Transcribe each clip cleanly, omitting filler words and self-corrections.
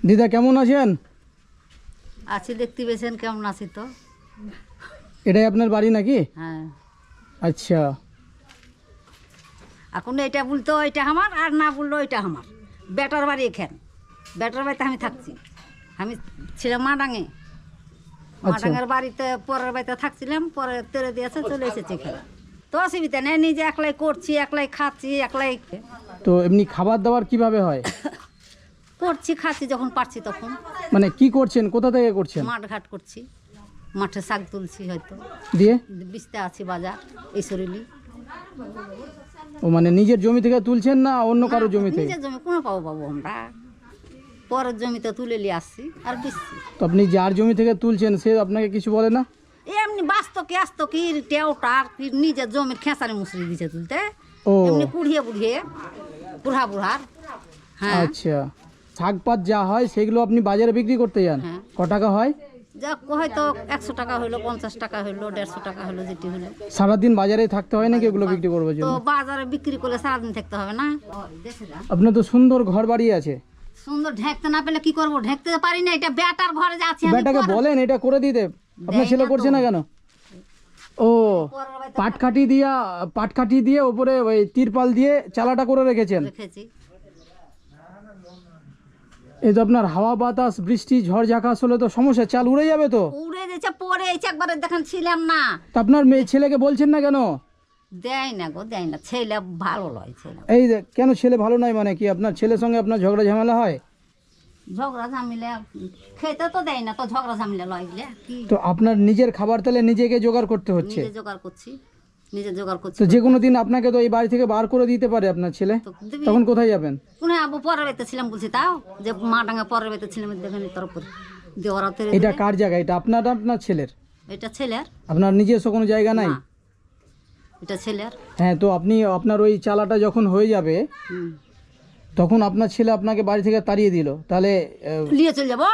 দিদা কেমন আছেন? আছি, দেখতে পেয়েছেন কেমন আছি তো। এটাই আপনার বাড়ি নাকি? হ্যাঁ, আচ্ছা, এখন এটা বলতো এটা আমার, আর না বললো এটা আমার। বেটার বাড়ি এখানে, বেটার বাড়িতে আমি থাকছি। আমি ছিলাম মাডাঙে, মাডাঙের বাড়িতে পরের বাড়িতে থাকছিলাম, পরে তেরে দিয়েছে, চলে এসেছি এখানে। তো অসুবিধা নেই, নিজে একলাই করছি, একলাই খাচ্ছি, একলাই। তো এমনি খাবার দাবার কিভাবে হয়? করছি, খাচ্ছি যখন পারছি তখন। মানে কি করছেন, কোথা থেকে করছেন? মাঠ ঘাট করছি, মাঠে শাক তুলছি, হয়তো দিয়ে বিচতে আছি বাজার এই শরীরই। ও মানে নিজের জমি থেকে তুলছেন না অন্য কারো জমি থেকে? নিজের জমি কোনো পাবো আমরা, পরের জমিতে তুলে নিয়ে আসছি আর বিচছি। তো আপনি যার জমি থেকে তুলছেন সে আপনাকে কিছু বলে না? এমনি বাস্তব কি আসতো কি টেউটার কি নিজের জমির খেসারি মুসরি দিছে তুলতে, ও এমনি কুড়িয়ে বুড়িয়ে বুড়ার। হ্যাঁ, আচ্ছা, শাক পাত যা হয় সেগুলো আপনি বাজারে বিক্রি করতে যান? হ্যাঁ। ক টাকা হয়? যা হয়তো 100 টাকা হইলো, 50 টাকা হইলো, 150 টাকা হইলো, যেটি হলো। সারাদিন বাজারে থাকতে হয় নাকি এগুলো বিক্রি করবার তো জন্য? বাজারে বিক্রি করলে সারাদিন থাকতে হবে না। আপনার তো সুন্দর ঘর বাড়ি আছে। সুন্দর ঢেকতে না পেলে কি করবো, ঢেকতে পারি না। এটা বেটার ঘরে যাচ্ছি আমি। বেটাকে বলেন এটা করে দিতে, আপনার ছেলে করছে না কেন? ও পাটকাঠি দিয়ে উপরে ওই তিরপাল দিয়ে চালাটা করে রেখেছেন। রেখেছি। এই তো আপনার হাওয়া বাতাস বৃষ্টি ঝড় ঝাঁকাশ হলে তো সমস্যা, চাল উড়ে যাবে তো। উড়ে যেছে, পরে এসে একবারে দেখেন ছিলাম না। তা আপনার মেয়ে ছেলেকে বলছেন না কেন? দেয় না গো, দেয় না। ছেলে ভালো লয়, ছেলে এই যে কেন ছেলে ভালো নয় মানে কি? আপনার ছেলের সঙ্গে আপনার ঝগড়া ঝামেলা হয়? ঝগড়া ঝামেলা খেতে তো দেয় না, তো ঝগড়া ঝামেলা লয় গেলে কি। তো আপনার নিজের খাবার তাহলে নিজেকে জোগাড় করতে হচ্ছে। নিজে জোগাড় করছি, নিজে জোগাড় করছি। তো যে কোনো দিন আপনাকে তো এই বাড়ি থেকে বার করে দিতে পারে আপনার ছেলে, তো দিবি। তখন কোথায় যাবেন? কোনে আবু পরের বেতে ছিলাম বলছি, তাও যে মা ডাঙ্গা পরের বেতে ছিলাম, দেখেন তোর উপর দেওয়ারাতে। এটা কার জায়গা? এটা আপনার আপনার ছেলের? এটা ছেলের। আপনার নিজস্ব কোনো জায়গা নাই? না, এটা ছেলের। হ্যাঁ, তো আপনি আপনার ওই চালাটা যখন হয়ে যাবে তখন আপনার ছেলে আপনাকে বাড়ি থেকে তাড়িয়ে দিল, তাহলে নিয়ে চলে যাবো।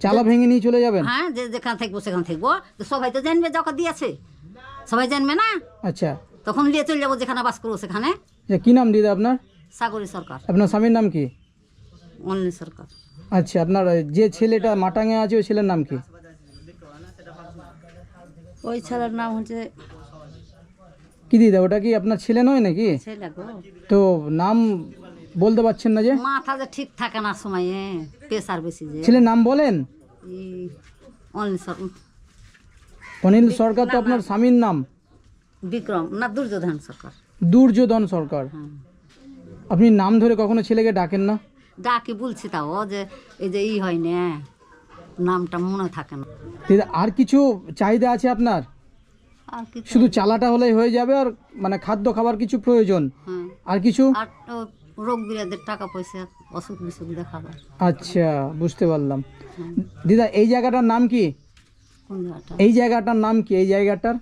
চালা ভেঙে নিয়ে চলে যাবেন? হ্যাঁ, যে যেখানে থাকবো সেখানে থাকবো। তো সবাই তো জানবে যখন দিয়েছে, সবাই জানবে না। আচ্ছা, তখন নিয়ে চলে যাবো যেখানে বাস করবো সেখানে। কি নাম দিদা আপনার? সাগরী সরকার। আপনার স্বামীর নাম কি? অনিল সরকার। আচ্ছা, আপনার যে ছেলেটা মাটাঙে আছে ওই ছেলের নাম কি? ওই ছেলের নাম হচ্ছে কি দিদা, ওটা কি আপনার ছেলে নয় নাকি? ছেলে গো। তো নাম বলতে পারছেন না যে? মাথা যে ঠিক থাকে না সময়ে, প্রেসার বেশি যে। ছেলের নাম বলেন। এই অনিল সরকার। অনিল সরকার তো আপনার স্বামীর নাম? বিক্রম না, দুর্যোধন সরকার। দুর্যোধন সরকার। হ্যাঁ, আপনি নাম ধরে কখনো ছেলেকে ডাকেন না? ডাকি বলছি, তাও যে এই যে হয় না, নামটা মনে থাকে না। দিদা আর কিছু চাহিদা আছে আপনার? আর কি, শুধু চালাটা হলেই হয়ে যাবে? আর মানে খাদ্য খাবার কিছু প্রয়োজন? হ্যাঁ, আর কিছু? আর রোগ বিরাদের টাকা পয়সা, অসুখ বিসুখ দেখাবো। আচ্ছা, বুঝতে পারলাম। দিদা এই জায়গাটার নাম কি? কোন জায়গাটা? এই জায়গাটার নাম কি? এই জায়গাটার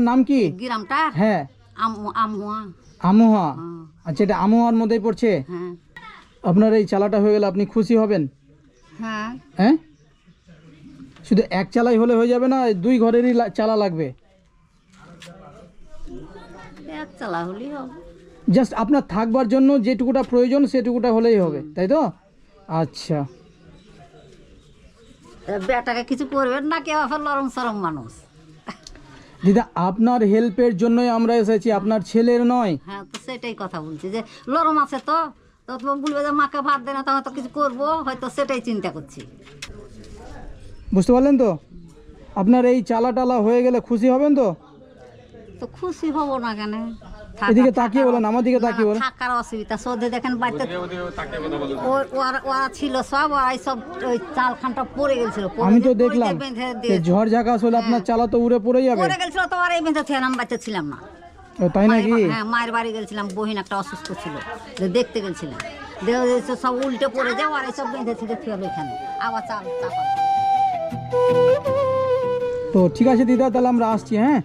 নাম কি? গ্রামটা? হ্যাঁ, আমুয়া। আমোহা। হ্যাঁ, আচ্ছা, এটা আমোহার মধ্যেই পড়ছে? হ্যাঁ, আপনার এই চালাটা হয়ে গেলে আপনি খুশি হবেন? হ্যাঁ। হ্যাঁ, শুধু এক চালাই হলে হয়ে যাবে না, দুই ঘরেরই চালা লাগবে? এক চালা হলেই হবে। জাস্ট আপনার থাকবার জন্য যেটুকুটা প্রয়োজন সেটুকুটা হলেই হবে, তাই তো? আচ্ছা, বেটাকে কিছু করবেন না, কেউ আবার লরম সরম মানুষ। দিদা আপনার হেল্পের জন্যই আমরা এসেছি, আপনার ছেলের নয়। হ্যাঁ, তো সেটাই কথা বলছি, যে লরম আছে তো তো বলবে যে মাকে ভাত দেয় না, তখন তো কিছু করবো, হয়তো সেটাই চিন্তা করছি। বুঝতে পারলেন তো? আপনার এই চালা টালা হয়ে গেলে খুশি হবেন তো? তো খুশি হব না কেন? এদিকে তাকিয়ে বলেন, আমার দিকে তাকিয়ে বলেন। থাকার অসুবিধা, সৌদে দেখেন বাড়িতে ওরা ছিল সব, ওরাই সব ওই চাল খানটা পড়ে গেছিল। আমি তো দেখলাম ঝড় ঝাঁকাশ হলে আপনার চালা তো উড়ে পড়ে যাবে। পড়ে গেছিল তো, আর এই বেঁধে ছিলাম, আমি বাচ্চা ছিলাম না। ও তাই নাকি? হ্যাঁ, মায়ের বাড়ি গেছিলাম, বহিন একটা অসুস্থ ছিল, দেখতে গেছিলাম, সব উল্টে পড়ে যাও, আর এইসব বেঁধেছি দেখতে হবে এখানে, আবার চাল চাপা। তো ঠিক আছে দিদা, তাহলে আমরা আসছি। হ্যাঁ।